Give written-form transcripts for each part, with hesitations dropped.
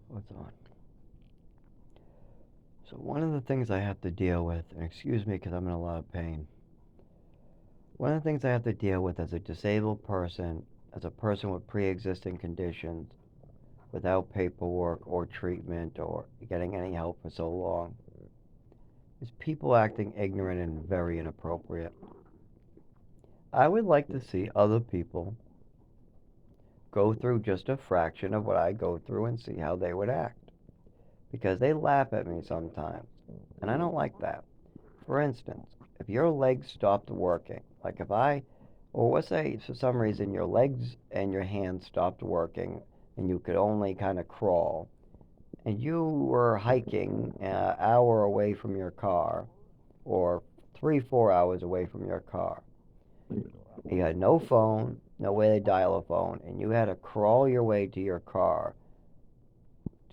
What's on? So one of the things I have to deal with, and excuse me because I'm in a lot of pain. One of the things I have to deal with as a disabled person, as a person with pre-existing conditions, without paperwork or treatment or getting any help for so long, is people acting ignorant and very inappropriate. I would like to see other people go through just a fraction of what I go through and see how they would act. Because they laugh at me sometimes, and I don't like that. For instance, if your legs stopped working, like if I, or let's say for some reason your legs and your hands stopped working and you could only kind of crawl, and you were hiking an hour away from your car, or 3, 4 hours away from your car, you had no phone, no way to dial a phone, and you had to crawl your way to your car,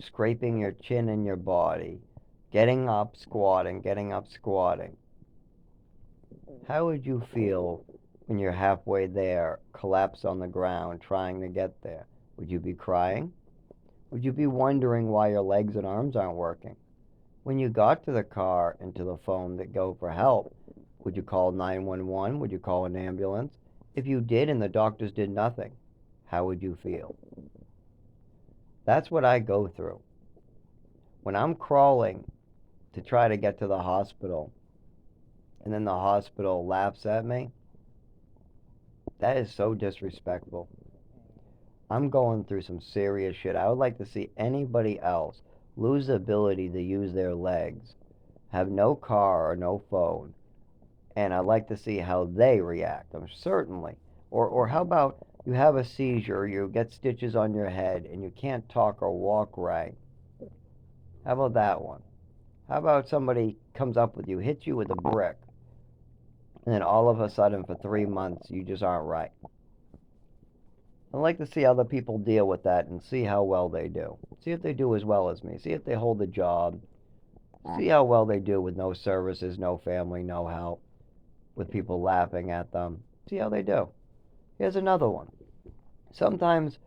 scraping your chin in your body, getting up, squatting. How would you feel when you're halfway there, collapse on the ground, trying to get there? Would you be crying? Would you be wondering why your legs and arms aren't working? When you got to the car and to the phone that go for help, would you call 911? Would you call an ambulance? If you did and the doctors did nothing, how would you feel? That's what I go through. When I'm crawling to try to get to the hospital, and then the hospital laughs at me, that is so disrespectful. I'm going through some serious shit. I would like to see anybody else lose the ability to use their legs, have no car or no phone, and I'd like to see how they react. Certainly. Or how about you have a seizure, you get stitches on your head, and you can't talk or walk right? How about that one? How about somebody comes up with you, hits you with a brick, and then all of a sudden for 3 months you just aren't right? I'd like to see other people deal with that and see how well they do. See if they do as well as me. See if they hold a job. See how well they do with no services, no family, no help, with people laughing at them. See how they do. Here's another one. Sometimes,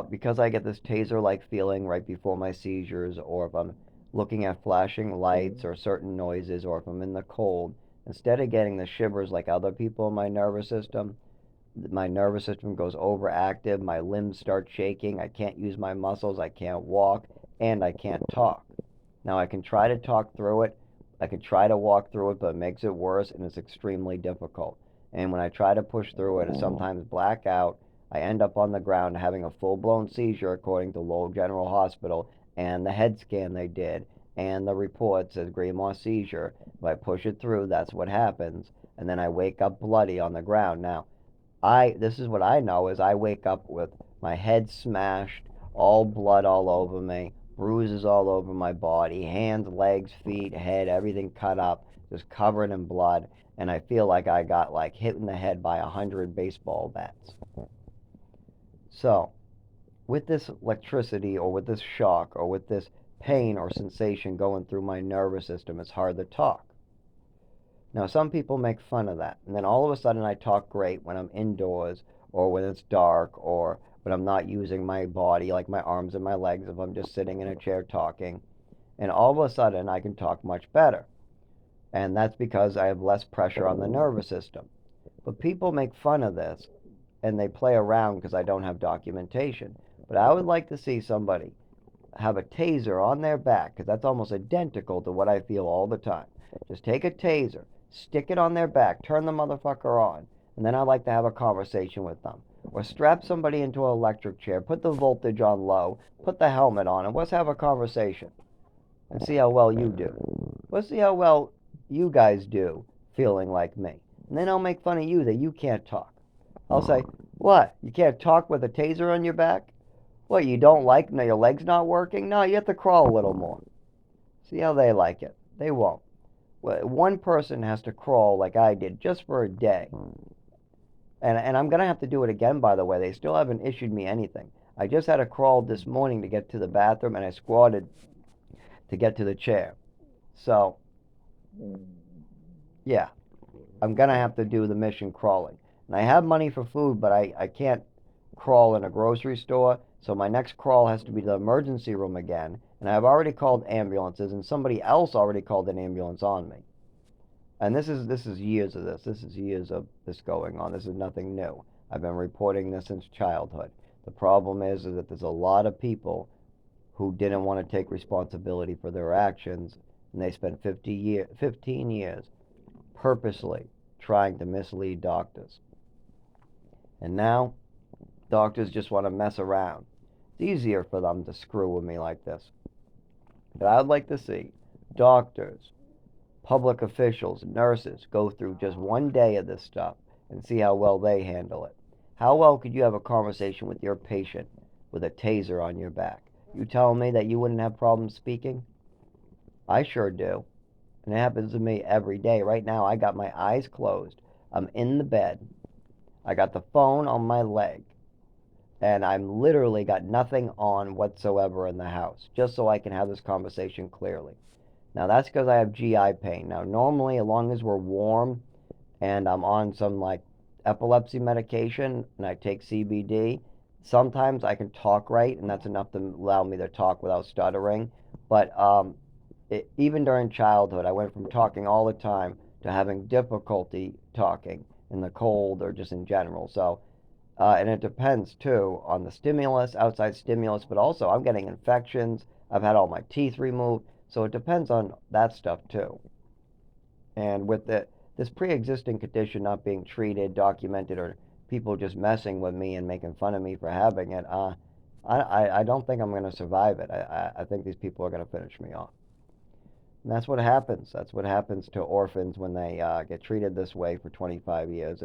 because I get this taser like feeling right before my seizures, or if I'm looking at flashing lights or certain noises, or if I'm in the cold, instead of getting the shivers like other people in my nervous system goes overactive, my limbs start shaking, I can't use my muscles, I can't walk, and I can't talk. Now I can try to talk through it, I can try to walk through it, but it makes it worse and it's extremely difficult. And when I try to push through it, I sometimes black out. I end up on the ground having a full blown seizure, according to Lowell General Hospital, and the head scan they did, and the report says Graymoor seizure. If I push it through, that's what happens. And then I wake up bloody on the ground. Now, this is what I know is I wake up with my head smashed, all blood all over me, bruises all over my body, hands, legs, feet, head, everything cut up, just covered in blood, and I feel like I got like hit in the head by 100 baseball bats. So, with this electricity or with this shock or with this pain or sensation going through my nervous system, it's hard to talk. Now, some people make fun of that, and then all of a sudden I talk great when I'm indoors or when it's dark or when I'm not using my body, like my arms and my legs, if I'm just sitting in a chair talking. And all of a sudden I can talk much better. And that's because I have less pressure on the nervous system. But people make fun of this and they play around because I don't have documentation. But I would like to see somebody have a taser on their back, because that's almost identical to what I feel all the time. Just take a taser, stick it on their back, turn the motherfucker on, and then I'd like to have a conversation with them. Or strap somebody into an electric chair, put the voltage on low, put the helmet on, and let's have a conversation and see how well you do. Let's see how well you guys do feeling like me. And then I'll make fun of you that you can't talk. I'll say, what? You can't talk with a taser on your back? What, you don't like your legs not working? No, you have to crawl a little more. See how they like it. They won't. Well, one person has to crawl like I did just for a day. And I'm going to have to do it again, by the way. They still haven't issued me anything. I just had to crawl this morning to get to the bathroom, and I squatted to get to the chair. So, yeah, I'm going to have to do the mission crawling. And I have money for food, but I can't crawl in a grocery store So my next crawl has to be to the emergency room again, and I've already called ambulances, and somebody else already called an ambulance on me. And this is years of this. This is years of this going on. This is nothing new. I've been reporting this since childhood. The problem is that there's a lot of people who didn't want to take responsibility for their actions, and they spent 15 years purposely trying to mislead doctors. And now, doctors just want to mess around. It's easier for them to screw with me like this. But I'd like to see doctors, public officials, nurses go through just one day of this stuff and see how well they handle it. How well could you have a conversation with your patient with a taser on your back? You telling me that you wouldn't have problems speaking? I sure do. And it happens to me every day. Right now, I got my eyes closed. I'm in the bed. I got the phone on my leg. And I'm literally got nothing on whatsoever in the house, just so I can have this conversation clearly. Now, that's because I have GI pain. Now, normally, as long as we're warm and I'm on some like epilepsy medication and I take CBD, sometimes I can talk right, and that's enough to allow me to talk without stuttering. But even during childhood, I went from talking all the time to having difficulty talking in the cold or just in general. So, and it depends too on the stimulus, outside stimulus, but also I'm getting infections. I've had all my teeth removed. So it depends on that stuff too. And with this pre-existing condition not being treated, documented, or people just messing with me and making fun of me for having it, I don't think I'm going to survive it. I think these people are going to finish me off. And that's what happens. That's what happens to orphans when they get treated this way for 25 years.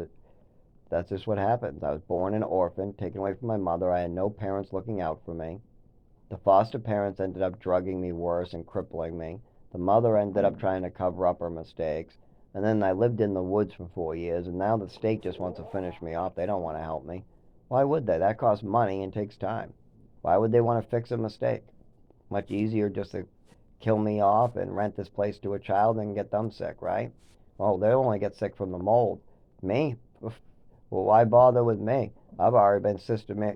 That's just what happens. I was born an orphan, taken away from my mother. I had no parents looking out for me. The foster parents ended up drugging me worse and crippling me. The mother ended up trying to cover up her mistakes. And then I lived in the woods for 4 years, and now the state just wants to finish me off. They don't want to help me. Why would they? That costs money and takes time. Why would they want to fix a mistake? Much easier just to kill me off and rent this place to a child and get them sick, right? Well, they'll only get sick from the mold. Me? Well, why bother with me? I've already been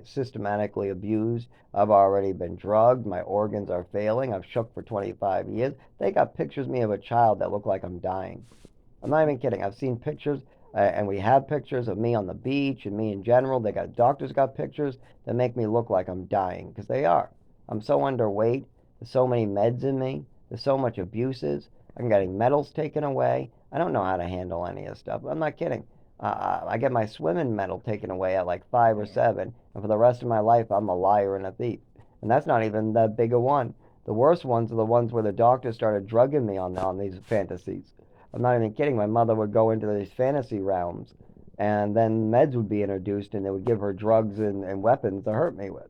systematically abused. I've already been drugged. My organs are failing. I've shook for 25 years. They got pictures of me of a child that look like I'm dying. I'm not even kidding. I've seen pictures, and we have pictures of me on the beach and me in general. Doctors got pictures that make me look like I'm dying, because they are. I'm so underweight. There's so many meds in me. There's so much abuses. I'm getting medals taken away. I don't know how to handle any of this stuff. I'm not kidding. I get my swimming medal taken away at like 5 or 7, and for the rest of my life, I'm a liar and a thief. And that's not even that big a one. The worst ones are the ones where the doctors started drugging me on these fantasies. I'm not even kidding. My mother would go into these fantasy realms, and then meds would be introduced, and they would give her drugs and weapons to hurt me with.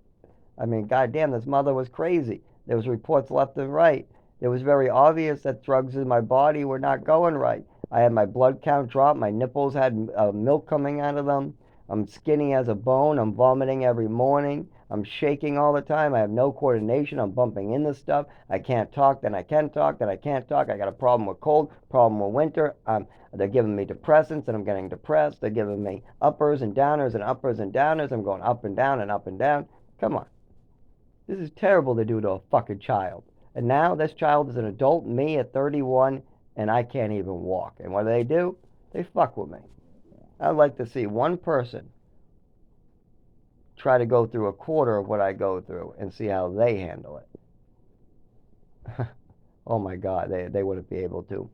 I mean, goddamn, this mother was crazy. There was reports left and right. It was very obvious that drugs in my body were not going right. I had my blood count drop. My nipples had milk coming out of them. I'm skinny as a bone. I'm vomiting every morning. I'm shaking all the time. I have no coordination. I'm bumping into stuff. I can't talk. Then I can talk. Then I can't talk. I got a problem with cold. Problem with winter. They're giving me depressants, and I'm getting depressed. They're giving me uppers and downers and uppers and downers. I'm going up and down and up and down. Come on. This is terrible to do to a fucking child. And now this child is an adult, me at 31, and I can't even walk. And what do? They fuck with me. I'd like to see one person try to go through a quarter of what I go through and see how they handle it. Oh my God, they wouldn't be able to.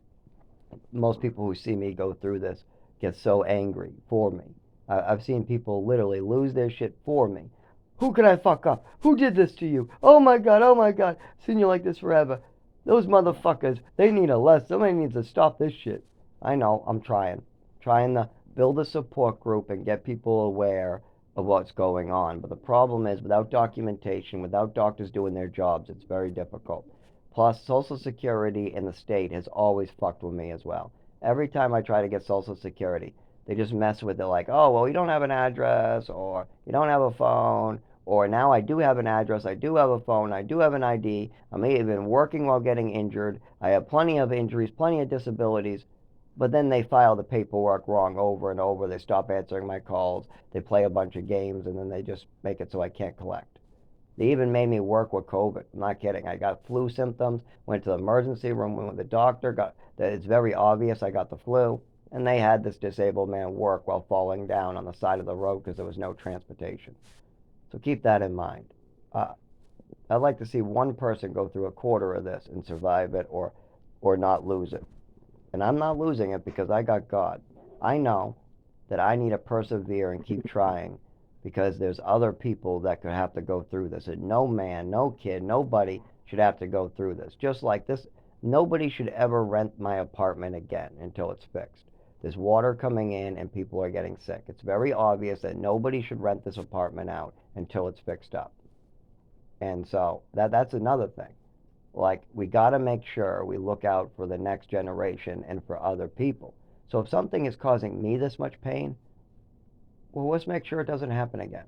Most people who see me go through this get so angry for me. I've seen people literally lose their shit for me. Who could I fuck up? Who did this to you? Oh my God, oh my God. Seen you like this forever. Those motherfuckers, they need a lesson. Somebody needs to stop this shit. I know, I'm trying. Trying to build a support group and get people aware of what's going on. But the problem is, without documentation, without doctors doing their jobs, it's very difficult. Plus, Social Security in the state has always fucked with me as well. Every time I try to get Social Security, they just mess with it like, oh, well, you don't have an address, or you don't have a phone, or now I do have an address, I do have a phone, I do have an ID, I'm even working while getting injured, I have plenty of injuries, plenty of disabilities, but then they file the paperwork wrong over and over, they stop answering my calls, they play a bunch of games, and then they just make it so I can't collect. They even made me work with COVID. I'm not kidding. I got flu symptoms, went to the emergency room, went with the doctor, got that it's very obvious I got the flu, and they had this disabled man work while falling down on the side of the road because there was no transportation. So keep that in mind. Uh, I'd like to see one person go through a quarter of this and survive it or not lose it. And I'm not losing it because I got God. I know that I need to persevere and keep trying because there's other people that could have to go through this. And no man, no kid, nobody should have to go through this. Just like this, nobody should ever rent my apartment again until it's fixed. There's water coming in and people are getting sick. It's very obvious that nobody should rent this apartment out until it's fixed up. And so that's another thing. Like, we got to make sure we look out for the next generation and for other people. So if something is causing me this much pain, well, let's make sure it doesn't happen again.